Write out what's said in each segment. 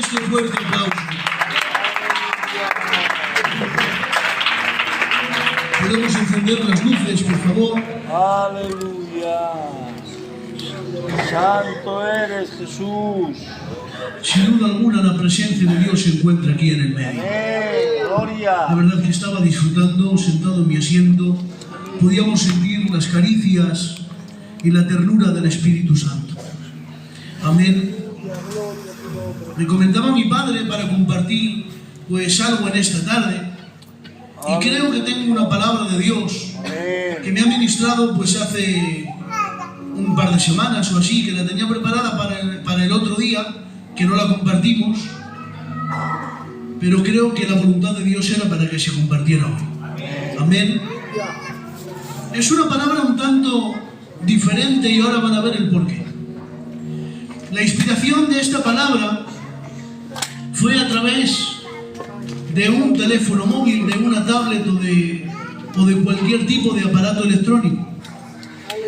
este fuerte aplauso. Podemos encender las luces, por favor. Aleluya. Santo eres, Jesús. Sin duda alguna, la presencia de Dios se encuentra aquí en el medio. Amén. Gloria. La verdad que estaba disfrutando, sentado en mi asiento. Podíamos sentir las caricias y la ternura del Espíritu Santo. Amén. Me comentaba mi padre para compartir pues algo en esta tarde. Y creo que tengo una palabra de Dios que me ha ministrado pues hace un par de semanas o así, que la tenía preparada para el otro día, que no la compartimos, pero creo que la voluntad de Dios era para que se compartiera hoy. Amén. Es una palabra un tanto diferente y ahora van a ver el porqué. La inspiración de esta palabra fue a través de un teléfono móvil, de una tablet o de cualquier tipo de aparato electrónico.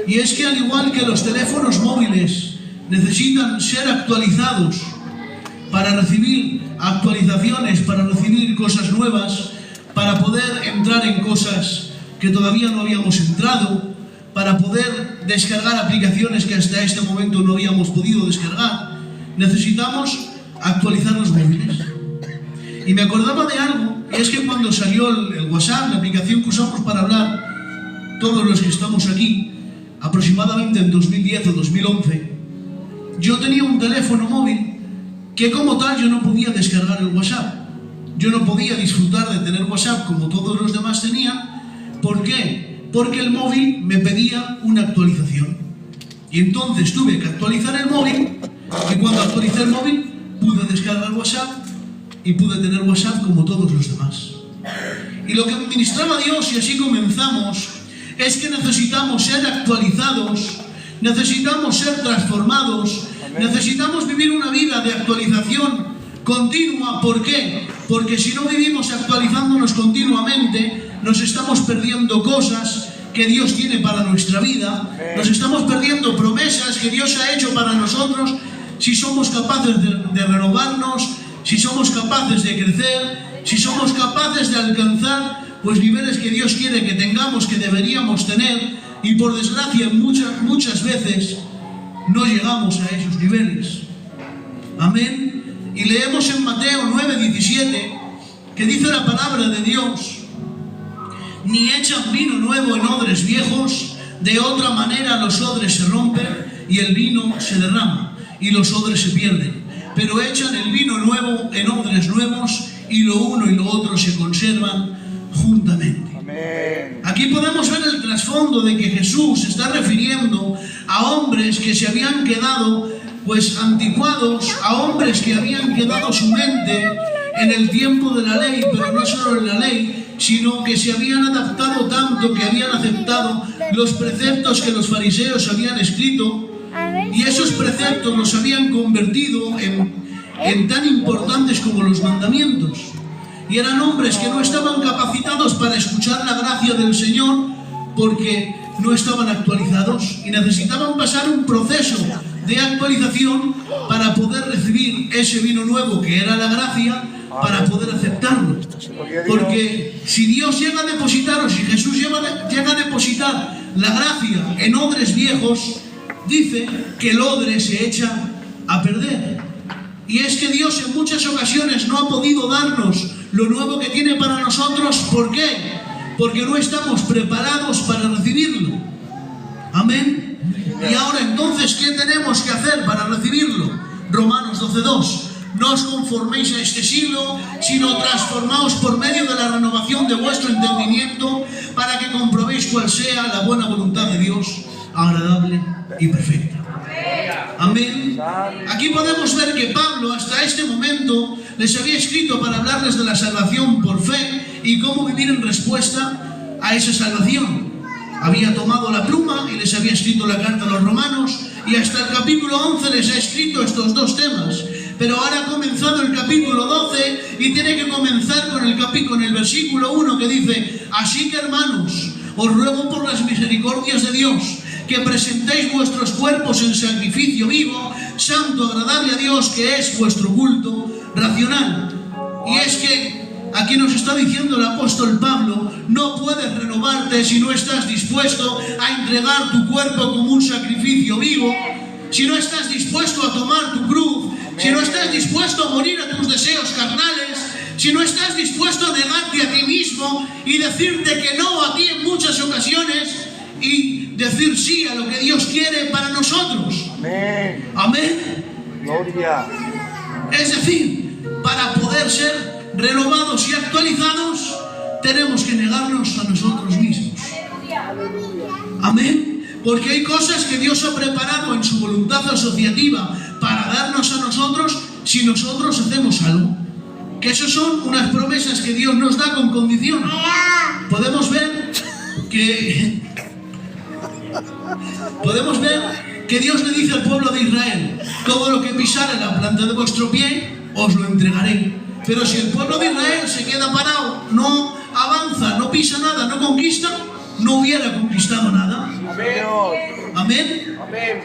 Y es que al igual que los teléfonos móviles necesitan ser actualizados para recibir actualizaciones, para recibir cosas nuevas, para poder entrar en cosas que todavía no habíamos entrado, para poder descargar aplicaciones que hasta este momento no habíamos podido descargar, necesitamos actualizar los móviles. Y me acordaba de algo, y es que cuando salió el WhatsApp, la aplicación que usamos para hablar, todos los que estamos aquí, aproximadamente en 2010 o 2011, yo tenía un teléfono móvil que como tal yo no podía descargar el WhatsApp. Yo no podía disfrutar de tener WhatsApp como todos los demás tenían. ¿Por qué? Porque el móvil me pedía una actualización. Y entonces tuve que actualizar el móvil, y cuando actualicé el móvil pude descargar WhatsApp y pude tener WhatsApp como todos los demás. Y lo que ministraba Dios, y así comenzamos, es que necesitamos ser actualizados, necesitamos ser transformados, necesitamos vivir una vida de actualización continua. ¿Por qué? Porque si no vivimos actualizándonos continuamente, nos estamos perdiendo cosas que Dios tiene para nuestra vida, nos estamos perdiendo promesas que Dios ha hecho para nosotros, si somos capaces de renovarnos, si somos capaces de crecer, si somos capaces de alcanzar pues niveles que Dios quiere que tengamos, que deberíamos tener, y por desgracia muchas veces no llegamos a esos niveles. Amén. Y leemos en Mateo 9:17 que dice la palabra de Dios: ni echan vino nuevo en odres viejos, de otra manera los odres se rompen y el vino se derrama y los odres se pierden, pero echan el vino nuevo en odres nuevos y lo uno y lo otro se conservan juntamente. Amén. Aquí podemos ver el trasfondo de que Jesús se está refiriendo a hombres que se habían quedado pues anticuados, a hombres que habían quedado su mente en el tiempo de la ley, pero no solo en la ley, sino que se habían adaptado tanto que habían aceptado los preceptos que los fariseos habían escrito, y esos preceptos los habían convertido en tan importantes como los mandamientos. Y eran hombres que no estaban capacitados para escuchar la gracia del Señor porque no estaban actualizados y necesitaban pasar un proceso de actualización para poder recibir ese vino nuevo que era la gracia, para poder aceptarlo. Porque si Dios llega a depositar, o si Jesús llega a depositar la gracia en odres viejos, dice que el odre se echa a perder. Y es que Dios en muchas ocasiones no ha podido darnos lo nuevo que tiene para nosotros. ¿Por qué? Porque no estamos preparados para recibirlo. Amén. Y ahora entonces, ¿qué tenemos que hacer para recibirlo? Romanos 12:2. No os conforméis a este siglo, sino transformaos por medio de la renovación de vuestro entendimiento, para que comprobéis cuál sea la buena voluntad de Dios, agradable y perfecta. Amén. Aquí podemos ver que Pablo hasta este momento les había escrito para hablarles de la salvación por fe y cómo vivir en respuesta a esa salvación. Había tomado la pluma y les había escrito la carta a los romanos, y hasta el capítulo 11 les ha escrito estos dos temas. Pero ahora ha comenzado el capítulo 12 y tiene que comenzar con el versículo 1 que dice: así que, hermanos, os ruego por las misericordias de Dios que presentéis vuestros cuerpos en sacrificio vivo, santo, agradable a Dios, que es vuestro culto racional. Y es que aquí nos está diciendo el apóstol Pablo, no puedes renovarte si no estás dispuesto a entregar tu cuerpo como un sacrificio vivo, si no estás dispuesto a tomar tu cruz, si no estás dispuesto a morir a tus deseos carnales, si no estás dispuesto a negarte a ti mismo y decirte que no a ti en muchas ocasiones y decir sí a lo que Dios quiere para nosotros. Amén. Amén. Gloria. Es decir, para poder ser renovados y actualizados, tenemos que negarnos a nosotros mismos. Amén. Porque hay cosas que Dios ha preparado en su voluntad asociativa para darnos a nosotros si nosotros hacemos algo. Que esas son unas promesas que Dios nos da con condición. Podemos ver que Dios le dice al pueblo de Israel, todo lo que pisare la planta de vuestro pie, os lo entregaré. Pero si el pueblo de Israel se queda parado, no avanza, no pisa nada, no conquista, no hubiera conquistado nada. Amén. Amén.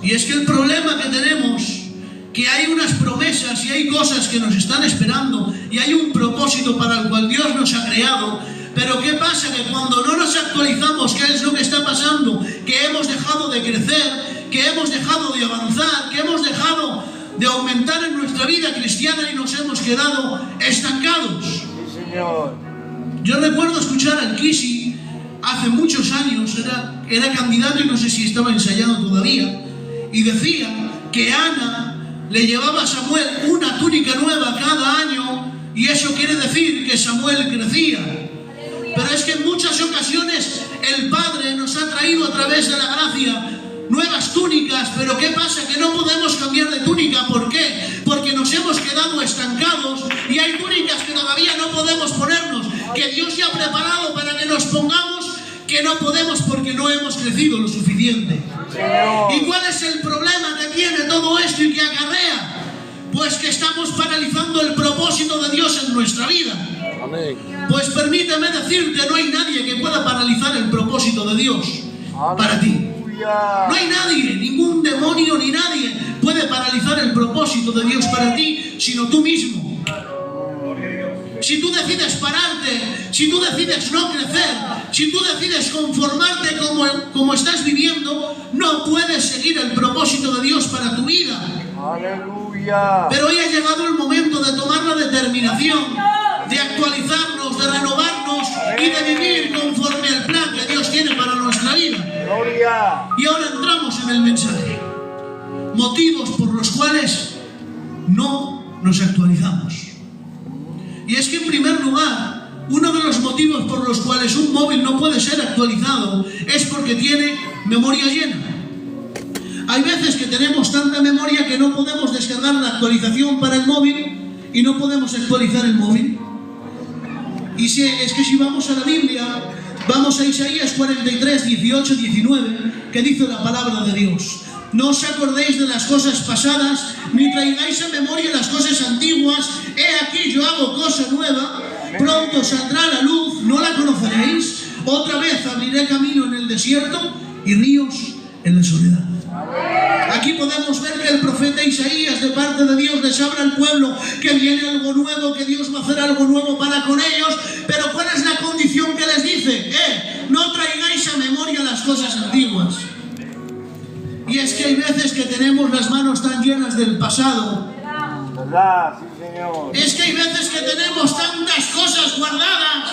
Y es que el problema que tenemos, que hay unas promesas y hay cosas que nos están esperando y hay un propósito para el cual Dios nos ha creado, pero ¿qué pasa? Que cuando no nos actualizamos, ¿qué es lo que está pasando? Que hemos dejado de crecer, que hemos dejado de avanzar, que hemos dejado de aumentar en nuestra vida cristiana y nos hemos quedado estancados. Sí, Señor. Yo recuerdo escuchar al Kisi hace muchos años, era candidato y no sé si estaba ensayando todavía, y decía que Ana le llevaba a Samuel una túnica nueva cada año y eso quiere decir que Samuel crecía. Pero es que en muchas ocasiones el Padre nos ha traído a través de la gracia nuevas túnicas, pero ¿qué pasa? Que no podemos cambiar de túnica. ¿Por qué? Porque nos hemos quedado estancados y hay túnicas que todavía no podemos ponernos, que Dios ya ha preparado para que nos pongamos, que no podemos porque no hemos crecido lo suficiente. ¿Y cuál es el problema que tiene todo esto y que acarrea? Pues que estamos paralizando el propósito de Dios en nuestra vida. Amén. Pues permíteme decirte, no hay nadie que pueda paralizar el propósito de Dios para ti. No hay nadie, ningún demonio ni nadie puede paralizar el propósito de Dios para ti, sino tú mismo. Si tú decides pararte, si tú decides no crecer, si tú decides conformarte como estás viviendo, no puedes seguir el propósito de Dios para tu vida. Aleluya. Pero hoy ha llegado el momento de tomar la determinación, de actualizarnos, de renovarnos y de vivir conforme al plan que Dios tiene para nuestra vida. Gloria. Y ahora entramos en el mensaje. Motivos por los cuales no nos actualizamos. Y es que en primer lugar, uno de los motivos por los cuales un móvil no puede ser actualizado es porque tiene memoria llena. Hay veces que tenemos tanta memoria que no podemos descargar la actualización para el móvil y no podemos actualizar el móvil. Y es que si vamos a la Biblia, vamos a Isaías 43, 18, 19, que dice la palabra de Dios. No os acordéis de las cosas pasadas, ni traigáis a memoria las cosas antiguas. He aquí yo hago cosa nueva, pronto saldrá la luz, ¿no la conoceréis? Otra vez abriré camino en el desierto y ríos en la soledad. Aquí podemos ver que el profeta Isaías, de parte de Dios, les habla al pueblo que viene algo nuevo, que Dios va a hacer algo nuevo para con ellos. Pero ¿cuál es la condición que les dice? No traigáis a memoria las cosas antiguas. Y es que hay veces que tenemos las manos tan llenas del pasado. ¿Verdad? Sí, Señor. Es que hay veces que tenemos tantas cosas guardadas.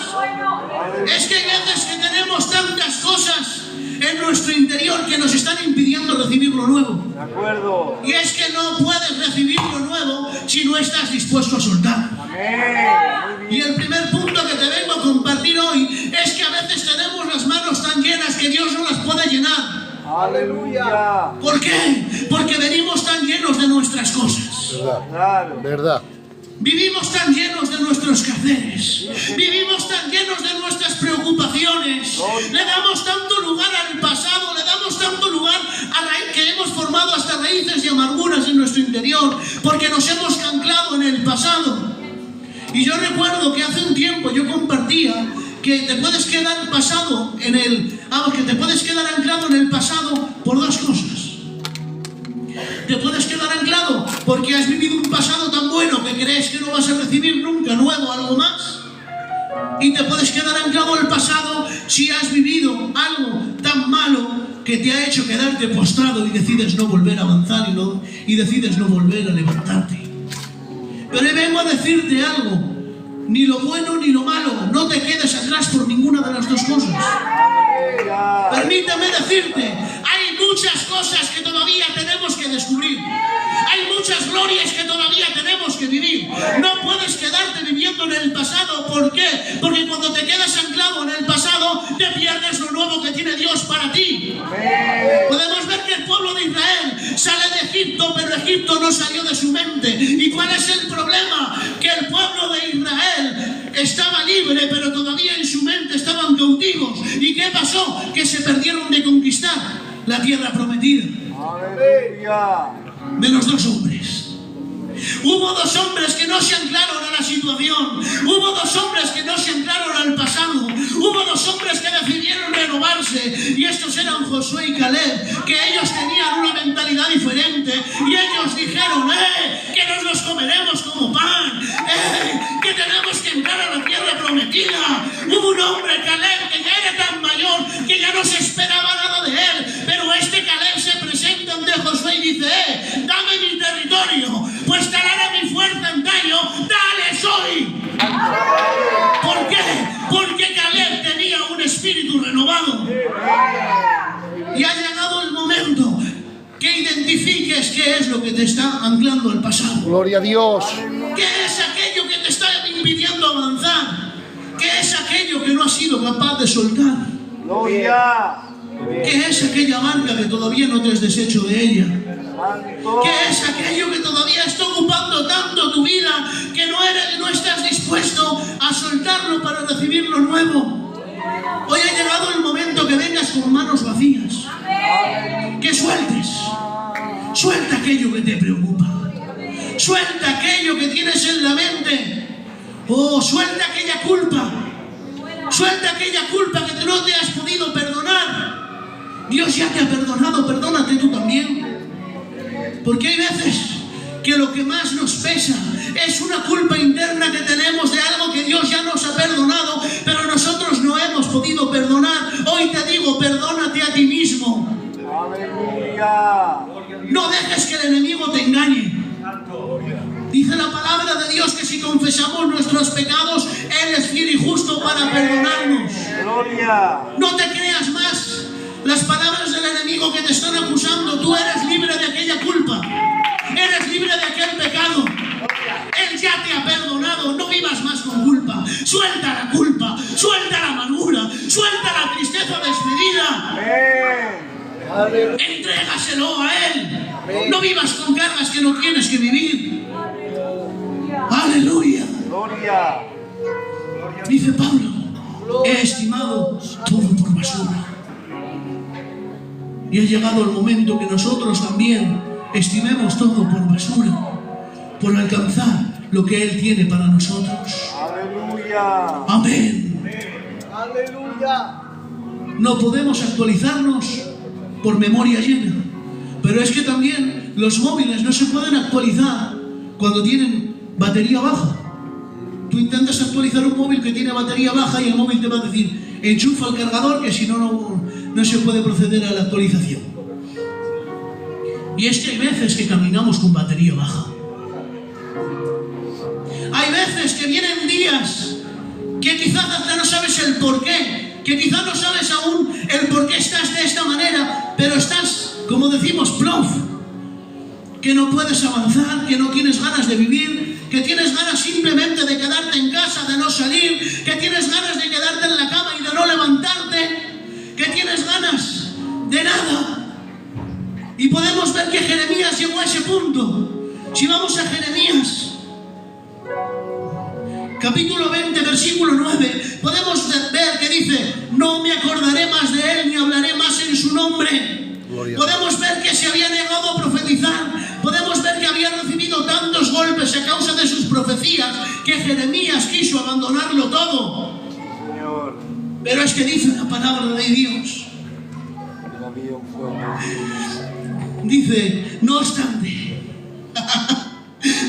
Es que hay veces que tenemos tantas cosas en nuestro interior que nos están impidiendo recibir lo nuevo. De acuerdo. Y es que no puedes recibir lo nuevo si no estás dispuesto a soltar. Amén. Y el primer punto que te vengo a compartir hoy es que a veces tenemos las manos tan llenas que Dios no las puede llenar. Aleluya. ¿Por qué? Porque venimos tan llenos de nuestras cosas. Claro. ¿Verdad? Vivimos tan llenos de nuestros quehaceres. Vivimos tan llenos de nuestras preocupaciones. Le damos tanto lugar al pasado, le damos tanto lugar a que hemos formado hasta raíces y amarguras en nuestro interior, porque nos hemos anclado en el pasado. Y yo recuerdo que hace un tiempo yo compartía que te puedes quedar pasado en el, vamos, que te puedes quedar anclado en el pasado por dos cosas. Te puedes quedar anclado porque has vivido un pasado tan bueno que crees que no vas a recibir nunca nuevo algo más. Y te puedes quedar anclado al pasado si has vivido algo tan malo que te ha hecho quedarte postrado y decides no volver a avanzar y decides no volver a levantarte. Pero hoy vengo a decirte algo. Ni lo bueno ni lo malo. No te quedes atrás por ninguna de las dos cosas. Permítame decirte, hay muchas cosas que todavía tenemos que descubrir. Hay muchas glorias que todavía tenemos que vivir. No puedes quedarte viviendo en el pasado. ¿Por qué? Porque cuando te quedas anclado en el pasado, te pierdes lo nuevo que tiene Dios para ti. Podemos ver que el pueblo de Israel sale de Egipto, pero Egipto no salió de su mente. ¿Y cuál es el problema? Que el pueblo de Israel estaba libre, pero todavía en su mente estaban cautivos. ¿Y qué pasó? Que se perdieron de conquistar la tierra prometida. Aleluya. Menos dos hombres. Hubo dos hombres que no se anclaron a la situación. Hubo dos hombres que no se anclaron al pasado. Hubo dos hombres que decidieron renovarse. Y estos eran Josué y Caleb, que ellos tenían una mentalidad diferente. Y ellos dijeron, que nos los comeremos como pan. Que tenemos que entrar a la tierra prometida. Hubo un hombre, Caleb, que ya era tan mayor que ya no se esperaba nada de él. Pero este Caleb se presenta ante Josué y dice, dame mi territorio, pues te haré mi fuerza en daño, dale soy. ¿Por qué? Porque Caleb tenía un espíritu renovado. Y ha llegado el momento que identifiques qué es lo que te está anclando al pasado. Gloria a Dios. ¿Qué es aquello que te está impidiendo avanzar? ¿Qué es aquello que no has sido capaz de soltar? Gloria. ¿Qué es aquella marca que todavía no te has deshecho de ella? Santo. ¿Qué es aquello que todavía está ocupando tanto tu vida que no estás dispuesto a soltarlo para recibir lo nuevo? Hoy ha llegado el momento que vengas con manos vacías. Que sueltes. Suelta aquello que te preocupa. Suelta aquello que tienes en la mente. Suelta aquella culpa. Suelta aquella culpa que no te has podido perdonar. Dios ya te ha perdonado, perdónate tú también. Porque hay veces que lo que más nos pesa es una culpa interna que tenemos de algo que Dios ya nos ha perdonado, pero nosotros no hemos podido perdonar. Hoy te digo, perdónate a ti mismo. Aleluya. No dejes que el enemigo te engañe. Dice la palabra de Dios que si confesamos nuestros pecados, Él es fiel y justo para perdonarnos. Gloria. No te creas más las palabras del enemigo que te están acusando. Tú eres libre de aquella culpa. Eres libre de aquel pecado. Él ya te ha perdonado. No vivas más con culpa. Suelta la culpa. Suelta la amargura. Suelta la tristeza despedida. Amén. Entrégaselo a Él. No vivas con cargas que no tienes que vivir. Aleluya. Gloria. Dice Pablo, he estimado todo por basura. Y ha llegado el momento que nosotros también estimemos todo por basura, por alcanzar lo que Él tiene para nosotros. Aleluya. Amén. Aleluya. No podemos actualizarnos por memoria llena, pero es que también los móviles no se pueden actualizar cuando tienen batería baja. Tú intentas actualizar un móvil que tiene batería baja y el móvil te va a decir, enchufa el cargador, que si no, no se puede proceder a la actualización. Y es que hay veces que caminamos con batería baja. Hay veces que vienen días que quizás hasta no sabes el porqué, que quizás no sabes aún el por qué estás de esta manera, pero estás, como decimos, plof, que no puedes avanzar, que no tienes ganas de vivir, que tienes ganas simplemente de quedarte en casa, de no salir, que tienes ganas de quedarte en la cama y de no levantarte, que tienes ganas de nada. Y podemos ver que Jeremías llegó a ese punto. Si vamos a Jeremías, capítulo 20, versículo 9, podemos ver que dice, no me acordaré más de él ni hablaré más en su nombre. Podemos ver que se había negado a profetizar. Podemos ver que había recibido tantos golpes a causa de sus profecías que Jeremías quiso abandonarlo todo. Señor. Pero es que dice la palabra de Dios. Había un fuego. Dice, no obstante,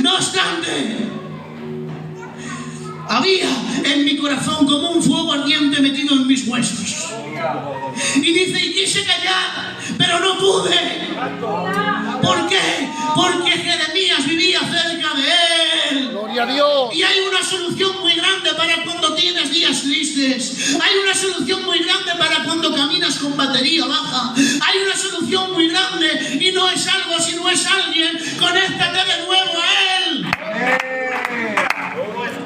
no obstante, había en mi corazón como un fuego ardiente metido en mis huesos. Y dice, y quise callar, pero no pude. ¿Por qué? Porque Jeremías vivía cerca de él. Gloria a Dios. Y hay una solución muy grande para cuando tienes días tristes. Hay una solución muy grande para cuando caminas con batería baja. Hay una solución muy grande y no es algo, sino es alguien. Conéctate de nuevo a él.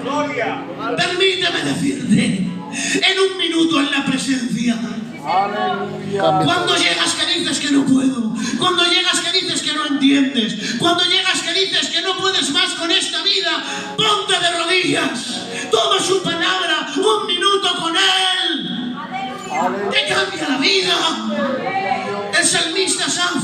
Gloria. Permíteme decirte, en un minuto en la presencia. Aleluya. Cuando llegas que dices que no puedo, cuando llegas que dices que no entiendes, cuando llegas que dices que no puedes más con esta vida, ponte de rodillas, toma su palabra, un minuto con él, te cambia la vida. El salmista Asaf,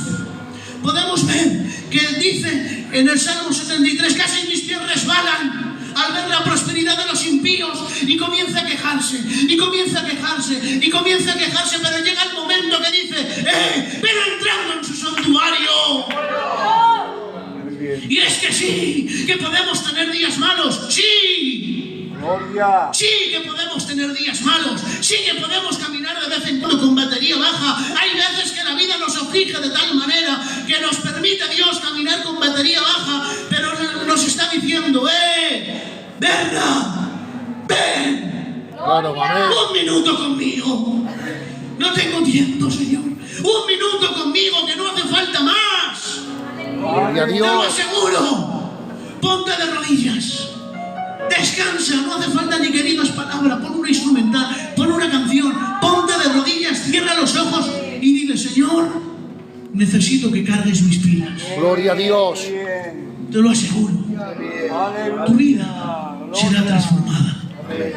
podemos ver que él dice en el Salmo 73, casi mis pies resbalan al ver la prosperidad de los impíos, y comienza a quejarse, y comienza a quejarse, y comienza a quejarse, pero llega el momento que dice, pero entrando en su santuario. Y es que sí, que podemos tener días malos, sí. Gloria. Sí que podemos tener días malos, sí que podemos caminar de vez en cuando con batería baja. Hay veces que la vida nos aflige de tal manera que nos permite Dios caminar con batería baja, pero nos está diciendo, Berna, ven, Claro, amén. un minuto conmigo. No tengo tiempo, Señor. Un minuto conmigo, que no hace falta más. Gloria a Te lo Dios. aseguro. Ponte de rodillas. Descansa, no hace falta ni que digas palabra. Pon una instrumental, pon una canción. Ponte de rodillas, cierra los ojos y dile, Señor, necesito que cargues mis pilas. Gloria a Dios. Bien. Te lo aseguro. Aleluya. Tu vida será transformada.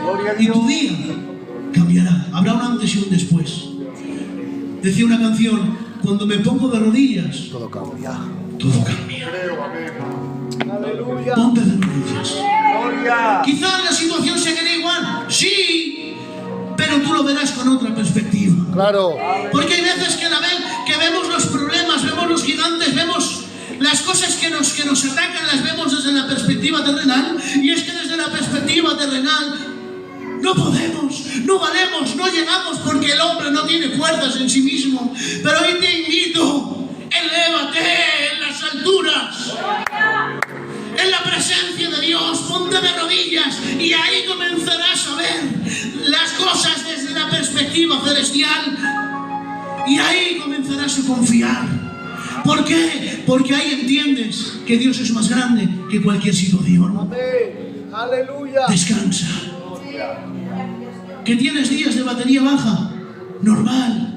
Gloria a Y tu Dios. día cambiará. Habrá un antes y un después. Decía una canción, cuando me pongo de rodillas, Todo cambia. todo cambia. Aleluya. Ponte de rodillas. Gloria. Quizás la situación seguirá igual, sí, pero tú lo verás con otra perspectiva. Claro. Porque hay veces que vemos los problemas, vemos los gigantes, vemos las cosas que nos atacan, las vemos desde la perspectiva terrenal. Y es que desde la perspectiva terrenal no podemos, no valemos, no llegamos, porque el hombre no tiene fuerzas en sí mismo. Pero hoy te invito, elévate en las alturas, en la presencia de Dios, ponte de rodillas y ahí comenzarás a ver las cosas desde la perspectiva celestial. Y ahí comenzarás a confiar. ¿Por qué? Porque ahí entiendes que Dios es más grande que cualquier situación. Amén. Aleluya. Descansa. ¿Que tienes días de batería baja? Normal.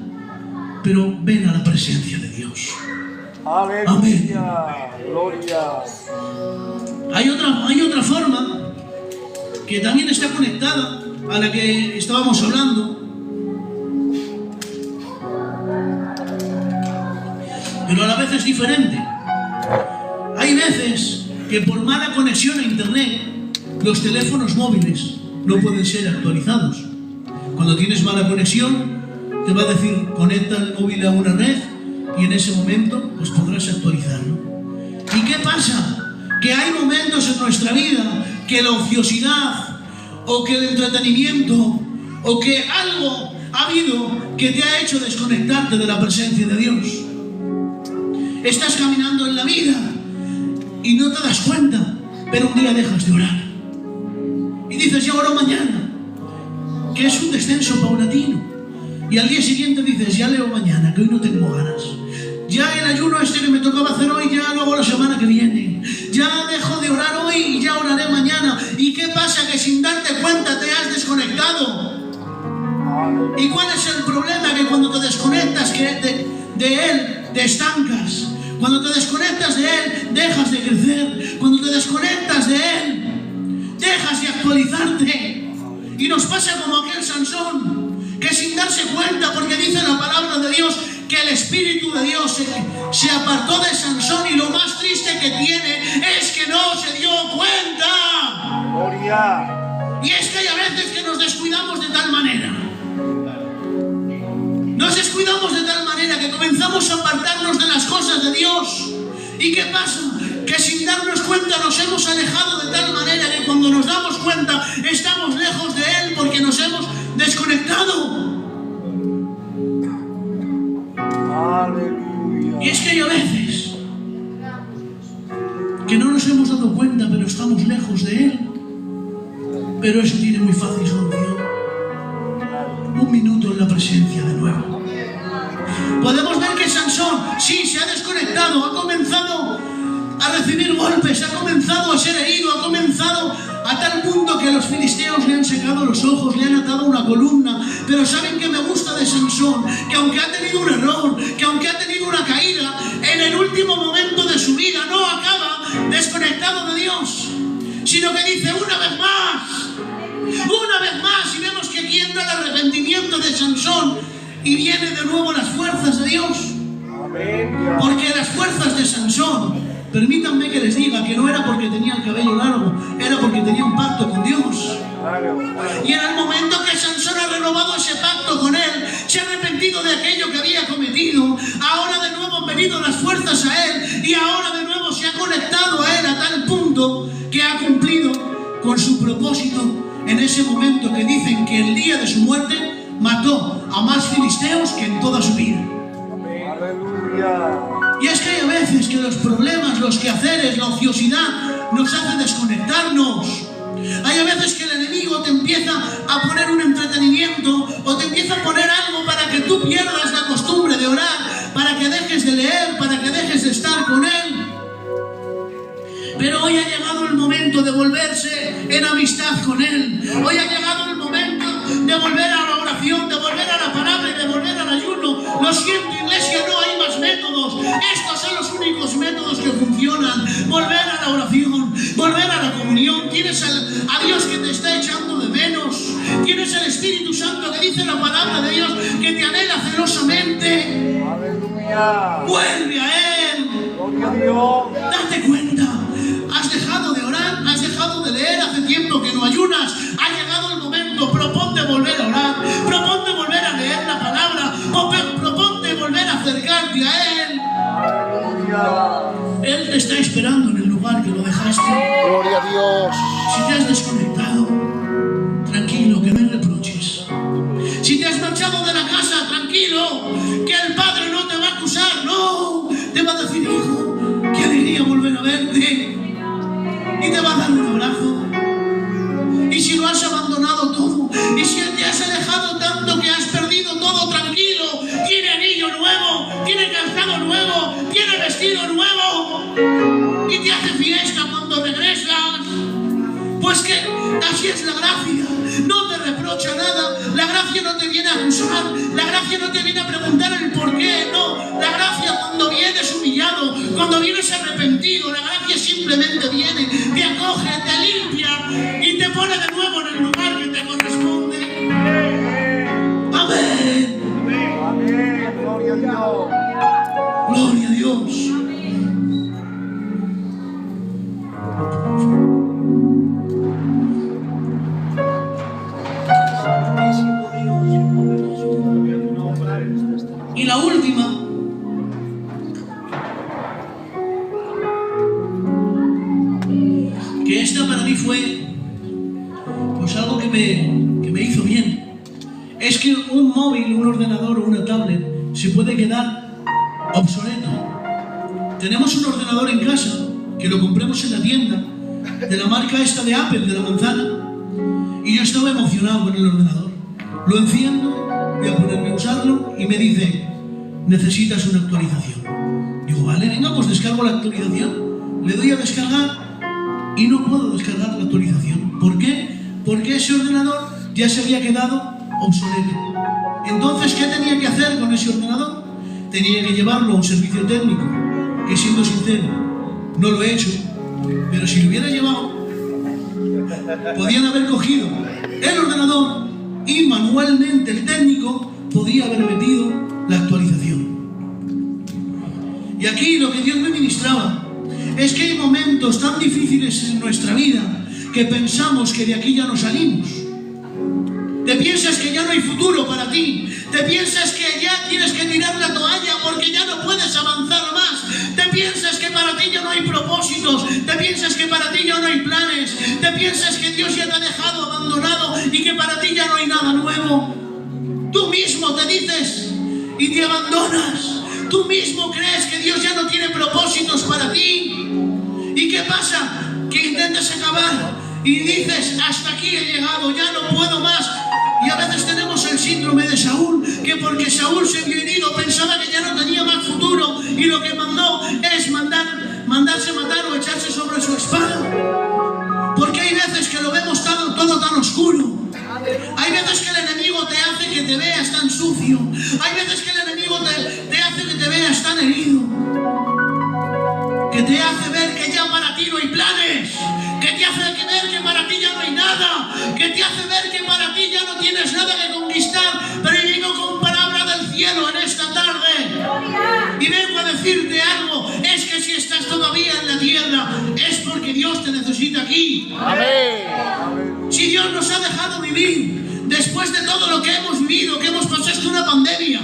Pero ven a la presencia de Dios. Aleluya. Gloria. Hay otra forma que también está conectada a la que estábamos hablando, pero a la vez es diferente. Hay veces que por mala conexión a internet los teléfonos móviles no pueden ser actualizados. Cuando tienes mala conexión te va a decir conecta el móvil a una red y en ese momento pues podrás actualizarlo. ¿Y qué pasa? Que hay momentos en nuestra vida que la ociosidad o que el entretenimiento o que algo ha habido que te ha hecho desconectarte de la presencia de Dios. Estás caminando en la vida y no te das cuenta, pero un día dejas de orar y dices ya oro mañana, que es un descenso paulatino, y al día siguiente dices ya leo mañana, que hoy no tengo ganas. Ya el ayuno este que me tocaba hacer hoy, ya lo hago la semana que viene. Ya dejo de orar hoy y ya oraré mañana. ¿Y qué pasa? Que sin darte cuenta te has desconectado. ¿Y cuál es el problema? Que cuando te desconectas de Él, te estancas. Cuando te desconectas de Él, dejas de crecer. Cuando te desconectas de Él, dejas de actualizarte. Y nos pasa como aquel Sansón, que sin darse cuenta, porque dice la palabra de Dios, que el Espíritu de Dios se apartó de Sansón, y lo más triste que tiene es que no se dio cuenta. Gloria. Y es que hay a veces que nos descuidamos de tal manera descuidamos de tal manera que comenzamos a apartarnos de las cosas de Dios. ¿Y qué pasa? Que sin darnos cuenta nos hemos alejado de tal manera que cuando nos damos cuenta estamos lejos de Él porque nos hemos desconectado. Aleluya. Y es que hay a veces que no nos hemos dado cuenta, pero estamos lejos de Él. Pero eso tiene muy fácil solución. Un minuto en la presencia de nuevo. Podemos ver que Sansón, sí, se ha desconectado, ha comenzado a recibir golpes, ha comenzado a ser herido, ha comenzado a tal punto que los filisteos le han secado los ojos, le han atado una columna. Pero ¿saben qué me gusta de Sansón? Que aunque ha tenido un error, que aunque ha tenido una caída, en el último momento de su vida no acaba desconectado de Dios, sino que dice una vez más, y vemos que aquí entra el arrepentimiento de Sansón y viene de nuevo las fuerzas de Dios. Amén. Porque las fuerzas de Sansón, permítanme que les diga que no era porque tenía el cabello largo, era porque tenía un pacto con Dios. Y en el momento que Sansón ha renovado ese pacto con Él, se ha arrepentido de aquello que había cometido, ahora de nuevo han venido las fuerzas a Él y ahora de nuevo se ha conectado a Él a tal punto que ha cumplido con su propósito en ese momento que dicen que el día de su muerte mató a más filisteos que en toda su vida. Aleluya. Y es que hay a veces que los problemas, los quehaceres, la ociosidad nos hacen desconectarnos. Hay a veces que el enemigo te empieza a poner un entretenimiento o te empieza a poner algo para que tú pierdas la costumbre de orar, para que dejes de leer, para que dejes de estar con Él. Pero hoy ha llegado el momento de volverse en amistad con Él. Hoy ha llegado el momento de volver a la oración, de volver a la palabra y de volver al ayuno. Lo siento, iglesia, no hay más métodos. Estos son los únicos métodos que funcionan. Volver a la oración, volver a la comunión. Tienes a Dios que te está echando de menos. Tienes el Espíritu Santo que dice la palabra de Dios que te anhela celosamente. Aleluya. Vuelve a Él. Gloria a Dios. Date cuenta. Has dejado de orar, has dejado de leer, hace tiempo que no ayunas. Ha llegado el momento, proponte volver a orar, proponte volver a leer la palabra, proponte volver a acercarte a Él. Aleluya. Él te está esperando en el lugar que lo dejaste. Gloria a Dios. Si te has desconectado, tranquilo, que no hay reproches. Si te has marchado de la casa, tranquilo, que el Padre no te va a acusar, no, te va a decir, hijo, qué alegría volver a verte. Y te va a dar un abrazo. Y si lo has abandonado todo, y si te has alejado tanto que has perdido todo, tranquilo, tiene anillo nuevo, tiene calzado nuevo, tiene vestido nuevo, y te hace fiesta cuando regresas. Pues que así es la gracia, no te reprocha nada, la gracia no te viene a acusar, la gracia no te viene a preguntar el por qué, no, la gracia cuando vienes humillado, cuando vienes arrepentido, la gracia simplemente viene, te acoge, te limpia y te pone de nuevo en el lugar que te corresponde. Amén. Amén. Gloria a Dios. Gloria a Dios. Y la última, que esta para mí fue pues algo que me hizo bien, es que un móvil, un ordenador o una tablet se puede quedar obsoleto. Tenemos un ordenador en casa que lo compramos en la tienda de la marca esta de Apple, de la manzana, y yo estaba emocionado con el ordenador. Lo enciendo, voy a ponerme a usarlo y me dice, necesitas una actualización. Digo, vale, venga, pues descargo la actualización. Le doy a descargar y no puedo descargar la actualización. ¿Por qué? Porque ese ordenador ya se había quedado obsoleto. Entonces, ¿qué tenía que hacer con ese ordenador? Tenía que llevarlo a un servicio técnico, que siendo sincero, no lo he hecho, pero si lo hubiera llevado, podían haber cogido el ordenador y manualmente el técnico podía haber metido la actualización. Y aquí lo que Dios me ministraba es que hay momentos tan difíciles en nuestra vida que pensamos que de aquí ya no salimos. Te piensas que ya no hay futuro para ti. Te piensas que ya tienes que tirar la toalla porque ya no puedes avanzar más. Te piensas que para ti ya no hay propósitos. Te piensas que para ti ya no hay planes. Te piensas que Dios ya te ha dejado abandonado y que para ti ya no hay nada nuevo. Tú mismo te dices y te abandonas. Tú mismo crees que Dios ya no tiene propósitos para ti. ¿Y qué pasa? Que intentas acabar y dices, hasta aquí he llegado, ya no puedo más. Y a veces tenemos el síndrome de Saúl, que porque Saúl se vio herido pensaba que ya no tenía más futuro y lo que mandó es mandarse matar o echarse sobre su espada. Porque hay veces que lo vemos todo tan oscuro. Hay veces que el enemigo te hace que te veas tan sucio. Hay veces que el enemigo te hace que te veas tan herido. Que te hace ver que ya para ti no hay planes. Que te hace ver que para ti ya no hay nada. Que te hace ver que para ti ya no tienes nada que conquistar. Pero yo vengo con palabra del cielo en esta tarde. Y vengo a decirte algo. Es que si estás todavía en la tierra, es porque Dios te necesita aquí. Amén. Si Dios nos ha dejado vivir después de todo lo que hemos vivido, que hemos pasado hasta una pandemia,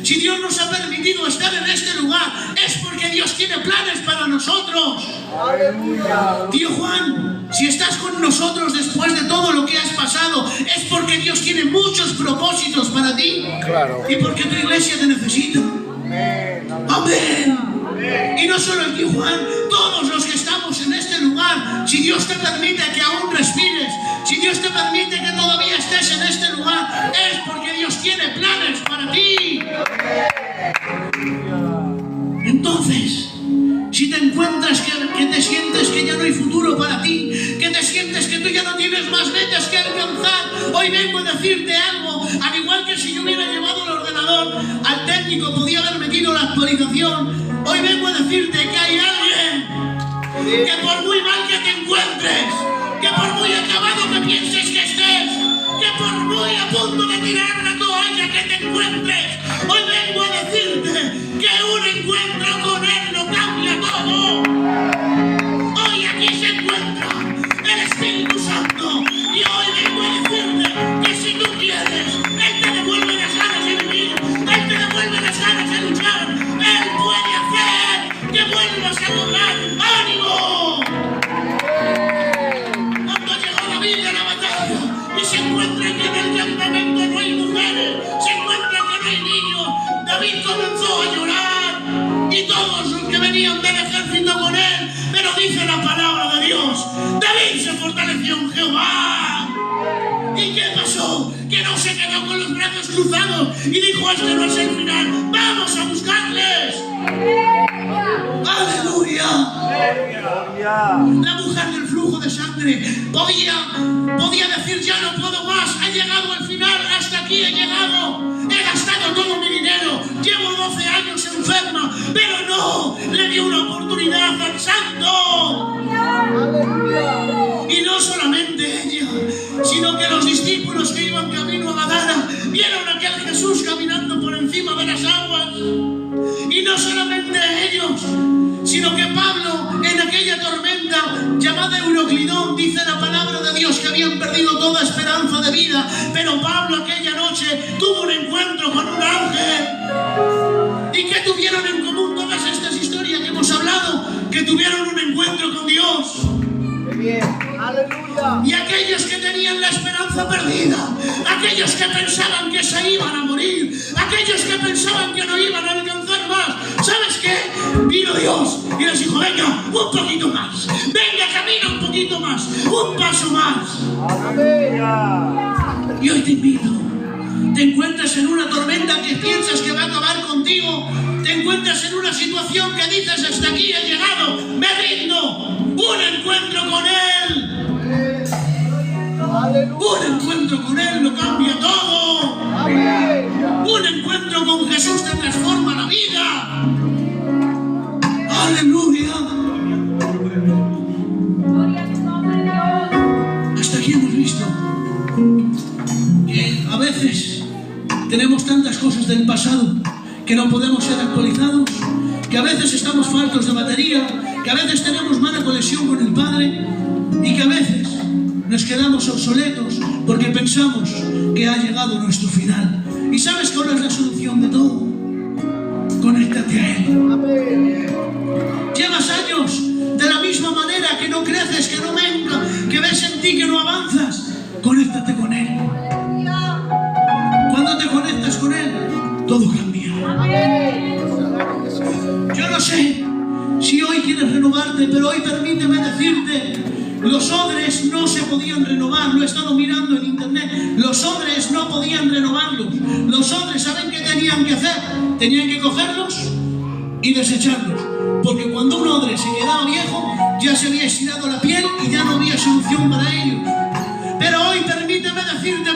si Dios nos ha permitido estar en este lugar, es porque Dios tiene planes para nosotros. Aleluya. Tío Juan, si estás con nosotros después de todo lo que has pasado, es porque Dios tiene muchos propósitos para ti. Claro. Y porque tu iglesia te necesita. Amén. Y no solo el tío Juan, todos los que estamos en este lugar, si Dios te permite que aún respires, si Dios te permite que todavía estés en este lugar, es porque Dios tiene planes para ti. Entonces, si te encuentras que te sientes que ya no hay futuro para ti, que te sientes que tú ya no tienes más metas que alcanzar, hoy vengo a decirte algo. Al igual que si yo hubiera llevado el ordenador al técnico, podía haber metido la actualización. Hoy vengo a decirte que hay alguien que por muy mal que te encuentres, que por muy acabado que pienses que estés, que por muy a punto de tirar la toalla que te encuentres, hoy vengo a decirte que un encuentro con Él lo cambia todo. Hoy aquí se encuentra el Espíritu Santo y hoy vengo a decirte que si tú quieres, Él te devuelve las ganas de vivir, Él te devuelve las ganas de luchar, Él puede hacer que vuelvas a cobrar ánimo. Cuando llegó David a la batalla y se encuentra que en el campamento no hay mujeres, se encuentra que no hay niños, David comenzó a llorar y todos los que venían del ejército con él, pero dice la palabra de Dios, David se fortaleció en Jehová. ¿Y qué pasó? Que no se quedó con los brazos cruzados y dijo, este no es el final, vamos a buscarles. ¡Aleluya! La mujer del flujo de sangre podía decir, ya no puedo más, ha llegado el final, hasta aquí he llegado, he gastado todo mi dinero, llevo 12 años enferma, pero no, le dio una oportunidad al santo. Y no solamente ella, sino que los discípulos que iban camino a Gadara vieron a aquel Jesús caminando por encima de las aguas. Y no solamente ellos, sino que Pablo en aquella tormenta llamada Euroclidón, dice la palabra de Dios que habían perdido toda esperanza de vida, pero Pablo aquella noche tuvo un encuentro con un ángel. ¿Y qué tuvieron en común todas estas historias que hemos hablado? Que tuvieron un encuentro con Dios. Aleluya. Y aquellos que tenían la esperanza perdida, aquellos que pensaban que se iban a morir, aquellos que pensaban que no iban a alcanzar más, ¿sabes qué? Vino Dios y les dijo, venga, un poquito más, venga, camina un poquito más, un paso más. Aleluya. Y hoy te invito, te encuentras en una tormenta que piensas que va a acabar contigo, te encuentras en una situación que dices, hasta aquí he llegado, me rindo. Un encuentro con Él. Un encuentro con Él lo cambia todo. Un encuentro con Jesús te transforma la vida. Aleluya. Hasta aquí hemos visto que a veces tenemos tantas cosas del pasado que no podemos ser actualizados, que a veces estamos faltos de batería, que a veces tenemos mala conexión con el Padre y que a veces nos quedamos obsoletos porque pensamos que ha llegado nuestro final. ¿Y sabes cuál es la solución de todo? Conéctate a Él. Llevas años de la misma manera, que no creces, que no menguas, que ves en ti que no avanzas. Conéctate con Él. Cuando te conectas con Él, todo cambia. Yo no sé si hoy quieres renovarte, pero hoy permíteme decirte, los odres no se podían renovar. Lo he estado mirando en internet. Los odres no podían renovarlos. Los odres, ¿saben qué tenían que hacer? Tenían que cogerlos y desecharlos, porque cuando un odre se quedaba viejo ya se había estirado la piel y ya no había solución para ellos. Pero hoy permíteme decirte,